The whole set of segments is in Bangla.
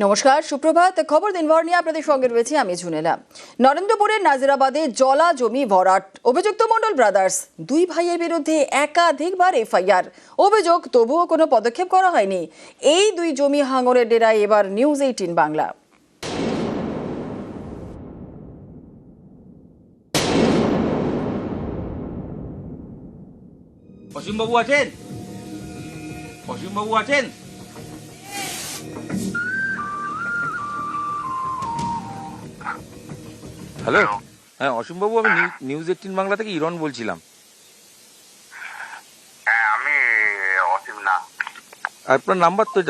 নমস্কার, সুপ্রভাত। খবর দিনভর নিয়ে আপনাদের সঙ্গে রয়েছে আমি ঝুনেলা। নরেন্দ্রপুরের নাজিরাবাদে জলা জমি ভরাট, অভিযুক্ত মন্ডল ব্রাদার্স। দুই ভাইয়ের বিরুদ্ধে একাধিকবার এফআইআর, অভিযোগ তবুও কোনো পদক্ষেপ করা হয়নি। এই দুই জমি হাঙরের ডেরায় এবার নিউজ 18 বাংলা। অসীমবাবু আছেন? অসীমবাবু আছেন? হ্যালো, হ্যাঁ অসীমবাবু, আমি নিউজ 18 বাংলা থেকে ইরন বলছিলাম। হ্যাঁ, আমি অসীম না। আপনার নাম্বার তো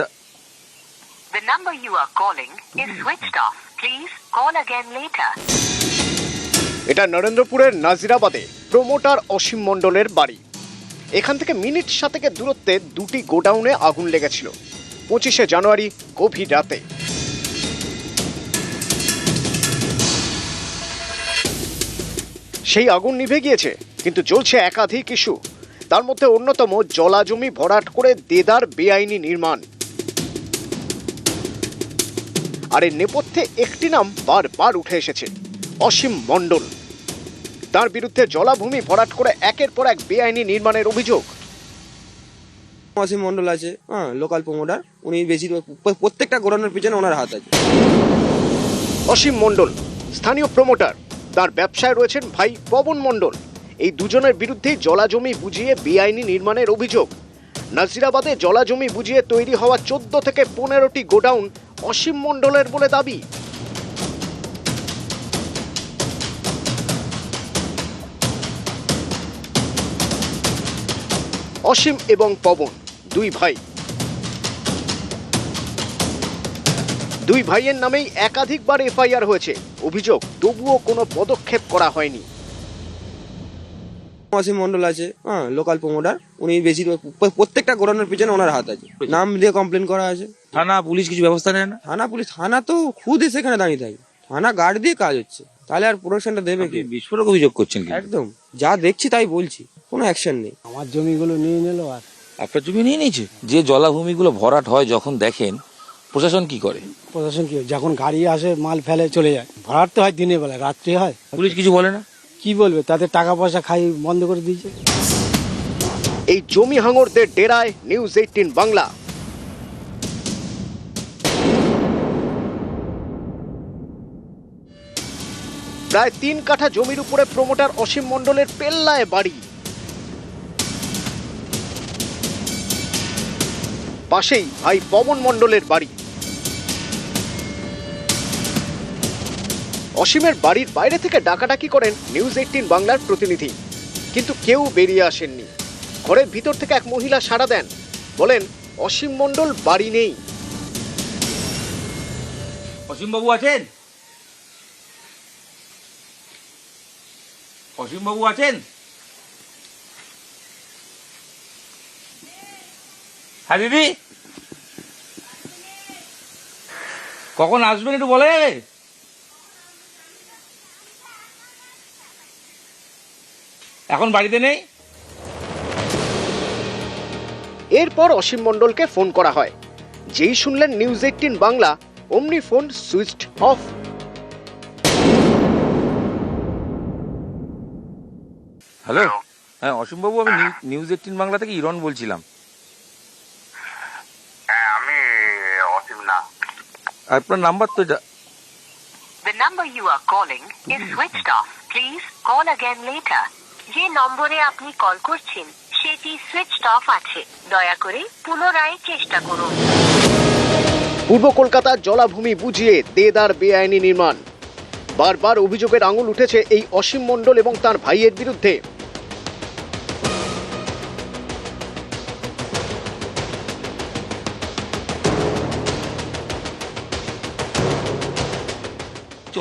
The number you are calling is switched off. Please call again later. এটা নরেন্দ্রপুরের নাজিরাবাদে প্রমোটার অসীম মণ্ডলের বাড়ি। এখান থেকে মিনিট 7 দূরত্বে দুটি গোডাউনে আগুন লেগেছিল 25শে জানুয়ারি গভীর রাতে। সেই আগুন নিভে গিয়েছে, কিন্তু জ্বলছে একাধিক ইস্যু। তার মধ্যে অন্যতম জলা জমি ভরাট করে দেদার বেআইনি নির্মাণ। আর এর নেপথ্যে একটি নাম বারবার উঠে এসেছে, অসীম মণ্ডল। তার বিরুদ্ধে জলাভূমি ভরাট করে একের পর এক বেআইনি নির্মাণের অভিযোগ। অসীম মণ্ডল আছে, লোকাল প্রমোটার। উনি বেশি প্রত্যেকটা গোডাউনের পিছনে ওনার হাত আছে। অসীম মণ্ডল স্থানীয় প্রমোটার, তার ব্যবসায় রয়েছেন ভাই পবন মণ্ডল। এই দুজনের বিরুদ্ধে জলাজমি বুঝিয়ে বেআইনি নির্মাণের অভিযোগ। নাজিরাবাদে জলাজমি বুঝিয়ে তৈরি হওয়া 14 থেকে 15টি গোডাউন অসীম মণ্ডলের বলে দাবি। অসীম এবং পবন দুই ভাই। দুই ভাইয়ের নামেই একাধিকবার এফআইআর হয়েছে, অভিযোগ তবুও কোনো পদক্ষেপ করা হয়নি। অসীম মণ্ডল আছে, লোকাল প্রমোটার। উনি বেশি প্রত্যেকটা গোডাউনের পিছনে ওনার হাত আছে। নাম দিয়ে কমপ্লেন করা আছে। থানা পুলিশ কিছু ব্যবস্থা নেয় না? থানা তো খুদ সেখানে দাঁড়িয়ে থাকে। থানা গার্ড দিয়ে কাজ হচ্ছে, তাহলে আর প্রোটেকশনটা দেবে কি? বিস্ফোরক অভিযোগ করছেন কি? একদম যা দেখছি তাই বলছি, কোনো অ্যাকশন নেই। আমার জমিগুলো নিয়ে নিল। আর আপনার জমি নিয়ে নিয়েছে? যে জলাভূমিগুলো ভরাট হয় যখন দেখেন, প্রশাসন কি করে? প্রশাসন কি, যখন গাড়ি আসে মাল ফেলে চলে যায়। ভরাট তো হয় দিনের বেলা, রাত্রি হয়। পুলিশ কিছু বলে না? কি বলবে, তাদের টাকা পয়সা খাই বন্ধ করে দিয়েছে। এই জমি হাঙরদের ডেরায় নিউজ 18 বাংলা। প্রায় 3 কাঠা জমির উপরে প্রমোটার অসীম মণ্ডলের পেল্লায় বাড়ি। পাশেই ভাই পবন মণ্ডলের বাড়ি। অসীমের বাড়ির বাইরে থেকে ডাকাডাকি করেন নিউজ 18 বাংলার প্রতিনিধি, কিন্তু কেউ বেরিয়ে আসেননি। ঘরের ভিতর থেকে এক মহিলা সাড়া দেন, বলেন অসীম মণ্ডল বাড়ি নেই। অসীমবাবু আছেন? অসীমবাবু আছেন? হ্যাঁ দিদি, কখন আসবেন একটু বলে? এখন বাড়িতে নেই। এরপর অসীম মণ্ডলকে ফোন করা হয়। যেই শুনলেন নিউজ 18 বাংলা, অমনি ফোন সুইচড অফ। হ্যালো, হ্যাঁ অসীমবাবু, আমি নিউজ 18 বাংলা থেকে ইরন বলছিলাম। হ্যাঁ, আমি অসীম না। আপনার নাম্বার তো The number you are calling is switched off. Please call again later. যে নম্বরে আপনি কল করছেন সেটি সুইচড অফ আছে। দয়া করে পুনরায় চেষ্টা করুন। পূর্ব কলকাতার জলাভূমি বুঝিয়ে দেদার বেআইনি নির্মাণ। বারবার অভিযোগের আঙুল উঠেছে এই অসীম মণ্ডল এবং তার ভাইয়ের বিরুদ্ধে।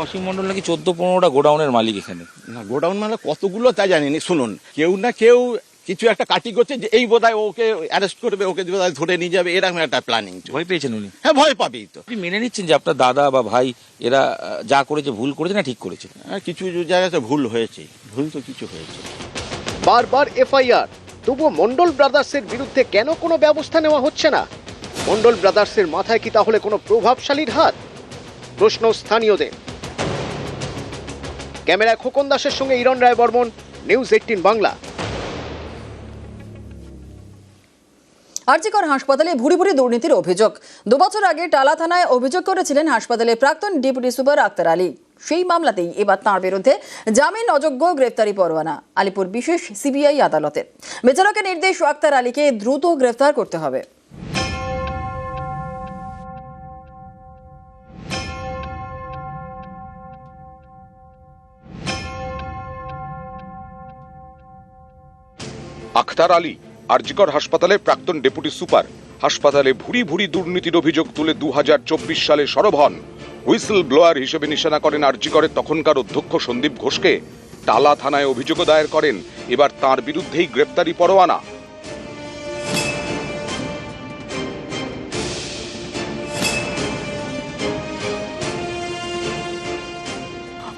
অসীম মণ্ডল নাকি 14-15টা গোডাউনের মালিক এখানে। না, গোডাউন মানে কতগুলো তা জানিনি। শুনুন, কেউ না কেউ কিছু একটা কাটি করছে যে এই বোধহয় ওকে অ্যারেস্ট করবে, ওকে বোধহয় ধরে নিয়ে যাবে, এরকম একটা প্ল্যানিং। ভয় পেয়েছেন উনি? হ্যাঁ, ভয় পাবেই তো। আপনি মেনে নিচ্ছেন যে আপনার দাদা বা ভাই এরা যা করেছে ভুল করেছে না ঠিক করেছে? হ্যাঁ, কিছু জায়গাতে ভুল হয়েছে, ভুল তো কিছু হয়েছে। বারবার এফআইআর, তবুও মণ্ডল ব্রাদার্সের বিরুদ্ধে কেন কোনো ব্যবস্থা নেওয়া হচ্ছে না? মন্ডল ব্রাদার্সের মাথায় কি তাহলে কোনো প্রভাবশালীর হাত? প্রশ্ন স্থানীয়দের। ক্যামেরায় খোকন দাসের সঙ্গে ইরণ রায় বর্মন, নিউজ 18 বাংলা। আরজিকর হাসপাতালে ভুরি ভুরি দুর্নীতির অভিযোগ। 2 বছর আগে টালা থানায় অভিযোগ করেছিলেন হাসপাতালের প্রাক্তন ডেপুটি সুপার আক্তার আলী। সেই মামলাতেই এবার তাঁর বিরুদ্ধে জামিন অযোগ্য গ্রেফতারি পরোয়ানা আলিপুর বিশেষ সিবিআই আদালতের। বিচারকের নির্দেশ, আক্তার আলীকে দ্রুত গ্রেফতার করতে হবে। আখতার আলী আরজিকর হাসপাতালে প্রাক্তন ডেপুটি সুপার। হাসপাতালে ভুরি ভুরি দুর্নীতির অভিযোগ তুলে 2024 সালে সরব হন। হুইসেল ব্লোয়ার হিসেবে নিশানা করেন আরজিকরের তখনকার অধ্যক্ষ সন্দীপ ঘোষকে। টালা থানায় অভিযোগ দায়ের করেন। এবার তার বিরুদ্ধেই গ্রেপ্তারি পরোয়ানা।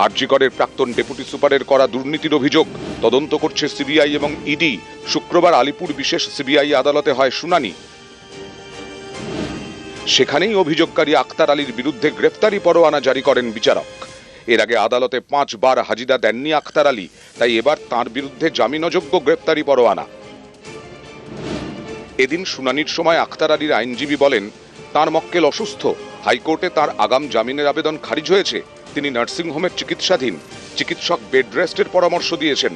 আরজিকরের প্রাক্তন ডেপুটি সুপারের করা দুর্নীতির অভিযোগ তদন্ত করছে সিবিআই এবং ইডি। শুক্রবার আলিপুর বিশেষ সিবিআই আদালতে হয় শুনানি। সেখানেই অভিযোগকারী আক্তার আলীর বিরুদ্ধে গ্রেফতারি পরোয়ানা জারি করেন বিচারক। এর আগে আদালতে 5 বার হাজিরা দেননি আক্তার আলী, তাই এবার তার বিরুদ্ধে জামিনযোগ্য গ্রেফতারি পরোয়ানা। এদিন শুনানির সময় আক্তার আলীর আইনজীবী বলেন, তার মক্কেল অসুস্থ, হাইকোর্টে তার আগাম জামিনের আবেদন খারিজ হয়েছে। তিনি নার্সিংহোমের চিকিৎসাধীন, চিকিৎসক বেড রেস্টের পরামর্শ দিয়েছেন।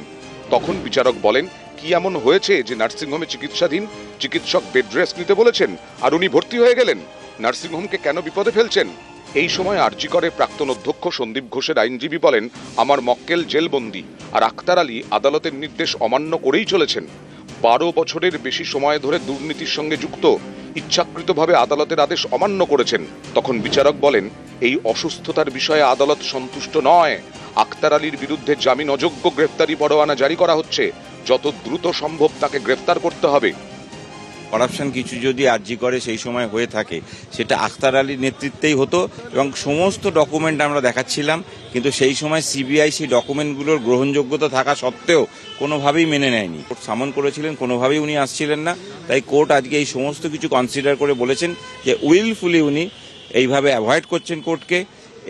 তখন বিচারক বলেন, কি এমন হয়েছে যে নার্সিংহোমে চিকিৎসাধীন, চিকিৎসক বেড রেস্ট নিতে বলেছেন আর উনি ভর্তি হয়ে গেলেন? নার্সিংহোমকে কেন বিপদে ফেলছেন? এই সময় আরজিকরের প্রাক্তন অধ্যক্ষ সন্দীপ ঘোষের আইনজীবী বলেন, আমার মক্কেল জেলবন্দি আর আক্তার আলী আদালতের নির্দেশ অমান্য করেই চলেছেন। 12 বছরের বেশি সময় ধরে দুর্নীতির সঙ্গে যুক্ত, ইচ্ছাকৃতভাবে আদালতের আদেশ অমান্য করেছেন। তখন বিচারক বলেন, এই অসুস্থতার বিষয়ে আদালত সন্তুষ্ট নয়। আক্তার আলীর বিরুদ্ধে জামিন অযোগ্য গ্রেফতারি পরোয়ানা জারি করা হচ্ছে। যত দ্রুত সম্ভব তাকে গ্রেফতার করতে হবে। করাপশন কিছু যদি আরজি করে সেই সময় হয়ে থাকে, সেটা আক্তার আলীর নেতৃত্বেই হতো এবং সমস্ত ডকুমেন্ট আমরা দেখাচ্ছিলাম, কিন্তু সেই সময় সিবিআই সেই ডকুমেন্টগুলোর গ্রহণযোগ্যতা থাকা সত্ত্বেও কোনোভাবেই মেনে নেয়নি। কোর্ট সামন করেছিলেন, কোনোভাবেই উনি আসছিলেন না। তাই কোর্ট আজকে এই সমস্ত কিছু কনসিডার করে বলেছেন যে উইলফুলি উনি এইভাবে অ্যাভয়েড করছেন কোর্টকে,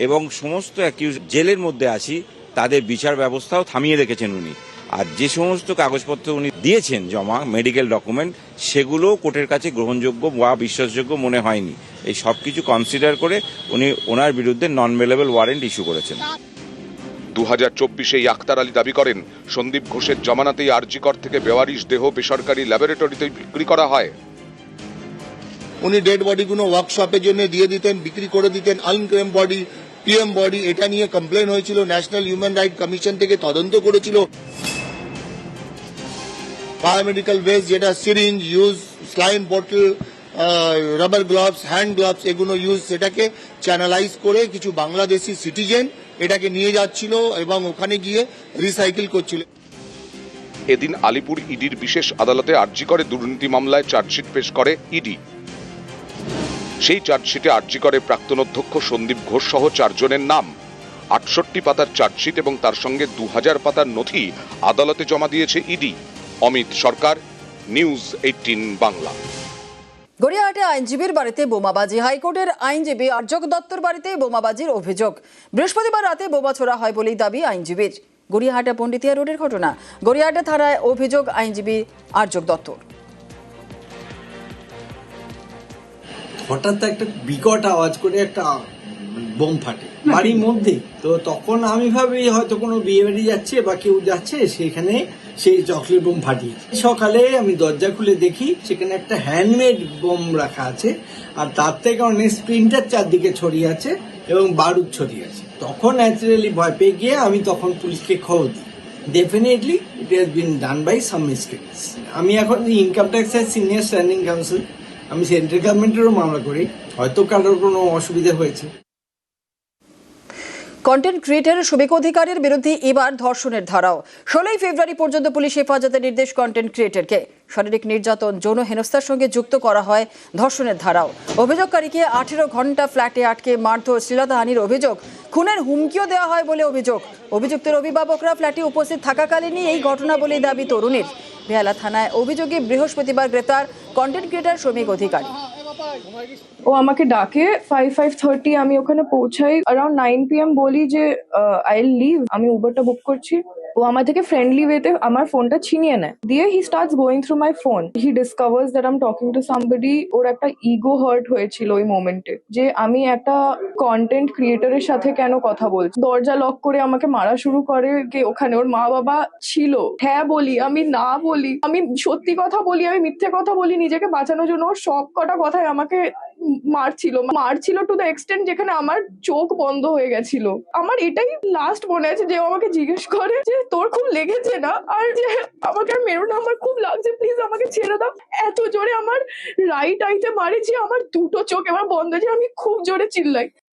এবং সমস্ত অ্যাকিউজ জেলের মধ্যে আছি তাদের বিচার ব্যবস্থাও থামিয়ে রেখেছেন উনি। আর যে সমস্ত কাগজপত্র উনি দিয়েছেন জমা, মেডিকেল ডকুমেন্ট, সেগুলো কোর্টের কাছে গ্রহণযোগ্য বা বিশ্বাসযোগ্য মনে হয়নি। এই সব কিছু কনসিডার করে উনি ওনার বিরুদ্ধে নন বেলেবল ওয়ারেন্ট ইস্যু করেছেন। 2024 আক্তার আলী দাবি করেন, সন্দীপ ঘোষের জমানাতেই আরজিকর থেকে বেওয়ারিশ দেহ বেসরকারি ল্যাবরেটরিতে বিক্রি করা হয়। উনি ডেড বডিগুলো ওয়ার্কশপের জন্য দিয়ে দিতেন, বিক্রি করে দিতেন। আনক্লেম বডি, পিএম বডি, এটা নিয়ে কমপ্লেন হয়েছিল, ন্যাশনাল হিউম্যান রাইট কমিশন থেকে তদন্ত করেছিল। প্যারামেডিক্যাল ওয়েস্ট, যেটা syringe use, saline bottle, rubber gloves, hand gloves, এগুলো ইউজ, সেটাকে চ্যানেলাইজ করে কিছু বাংলাদেশি সিটিজেন এটাকে নিয়ে যাচ্ছিল এবং ওখানে গিয়ে রিসাইকেল করছিল। এদিন আলিপুর ইডির বিশেষ আদালতে আরজিকরে দুর্নীতি মামলায় চার্জশিট পেশ করে ইডি। সেই চার্জশিটে আরজিকরে প্রাক্তন অধ্যক্ষ সন্দীপ ঘোষ সহ 4 জনের নাম। 68 পাতার চার্জশিট এবং তার সঙ্গে 2000 পাতার নথি আদালতে জমা দিয়েছে ইডি। অমিত সরকার, নিউজ 18 বাংলা। গড়িয়াহাটে আইনজীবীর বাড়িতে বোমাবাজি। হাইকোর্টের আইনজীবী আর্যক দত্তর বাড়িতে বোমাবাজির অভিযোগ। বৃহস্পতিবার রাতে বোমা ছোড়া হয় বলেই দাবি আইনজীবীর। গড়িয়াহাটা পণ্ডিতিয়া রোডের ঘটনা। গড়িয়াহাটা থানায় অভিযোগ আইনজীবী আর্যক দত্তর। হঠাৎ একটা বিকট আওয়াজ করে একটা বোম ফাটে বাড়ির মধ্যে। তো তখন আমি ভাবি হয়তো কোনো বিয়ে বাড়ি যাচ্ছে বা কেউ যাচ্ছে, সেখানে সেই চকলেট বোম ফাটিয়েছে। সকালে আমি দরজা খুলে দেখি সেখানে একটা হ্যান্ডমেড বোম রাখা আছে, আর তার থেকে অনেক স্প্রিন্টার চারদিকে ছড়িয়ে আছে এবং বারুদ ছড়িয়ে আছে। তখন ন্যাচারালি ভয় পেয়ে গিয়ে আমি তখন পুলিশকে খবর দিই। Definitely it has been done by some mistakes. আমি এখন ইনকাম ট্যাক্সের সিনিয়র স্ট্যান্ডিং কাউন্সিল, আমি সেন্ট্রাল গভর্নমেন্টেরও মামলা করি, হয়তো কারোর কোনো অসুবিধা হয়েছে। কন্টেন্ট ক্রিয়েটর শুভেক অধিকারীর বিরুদ্ধে এবার ধর্ষণের ধারাও। 16 ফেব্রুয়ারি পর্যন্ত পুলিশ হেফাজতের নির্দেশ কন্টেন্ট ক্রিয়েটরকে। শারীরিক নির্যাতন, যৌন হেনস্থার সঙ্গে যুক্ত করা হয় ধর্ষণের ধারাও। অভিযোগকারীকে 18 ঘন্টা ফ্ল্যাটে আটকে মারধর, শ্লীলতাহানির অভিযোগ, খুনের হুমকিও দেওয়া হয় বলে অভিযোগ। অভিযুক্তের অভিভাবকরা ফ্ল্যাটে উপস্থিত থাকাকালীনই এই ঘটনা বলে দাবি তরুণীর। বেহালা থানায় অভিযোগে বৃহস্পতিবার গ্রেপ্তার কন্টেন্ট ক্রিয়েটর শুভেক অধিকারী। ও আমাকে ডাকে 5:30 আমি ওখানে পৌঁছাই, अराउंड 9 PM বলি যে আই লিভ, আমি উবারটা বুক করছি। ও আমার থেকে ফ্রেন্ডলি ওয়েতে আমার ফোনটা ছিনিয়ে নেয়, দিয়ে he starts going through my phone. He discovers that I am talking to somebody. ওর একটা ইগো হার্ট হয়েছিল ওই মোমেন্টে, যে আমি একটা কন্টেন্ট ক্রিয়েটরের সাথে কেন কথা বলছি। দরজা লক করে আমাকে মারা শুরু করে। যে ওখানে ওর মা বাবা ছিল, হ্যাঁ বলি, আমি না বলি, আমি সত্যি কথা বলি, আমি মিথ্যে কথা বলি, নিজেকে বাঁচানোর জন্য ওর সব কটা কথায় আমাকে মারছিল টু দ্য এক্সটেন্ট যেখানে আমার চোখ বন্ধ হয়ে গেছিল। আমার এটাই লাস্ট মনে আছে যে ও আমাকে জিজ্ঞেস করে যে তোর খুব লেগেছে না, আর যে আমাকে আর মেরো না, আমার খুব লাগছে, প্লিজ আমাকে ছেড়ে দাও। এত জোরে আমার রাইট আইতে মারেছি, আমার দুটো চোখ এবার বন্ধ আছে, আমি খুব জোরে চিল্লাই।